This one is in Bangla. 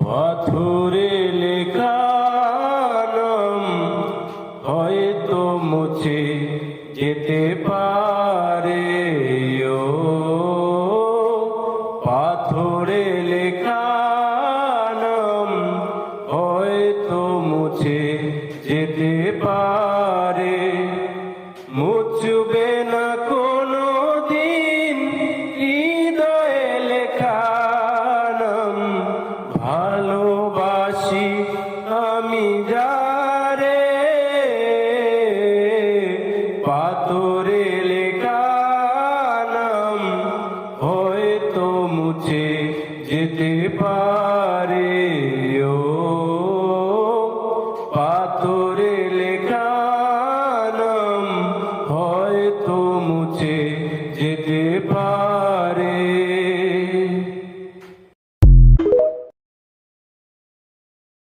পাথরে লেখা নাম হয়তো মুছে যেতে পারে, ও পাথরে লেখা নাম হয়তো মুছে যেতে পারে। মুছবে না কোনো দিন হৃদয়ে লেখা নাম, ভালোবাসি আমি যারে। পাথরে লেখা নাম হয়তো মুছে যেতে পারে।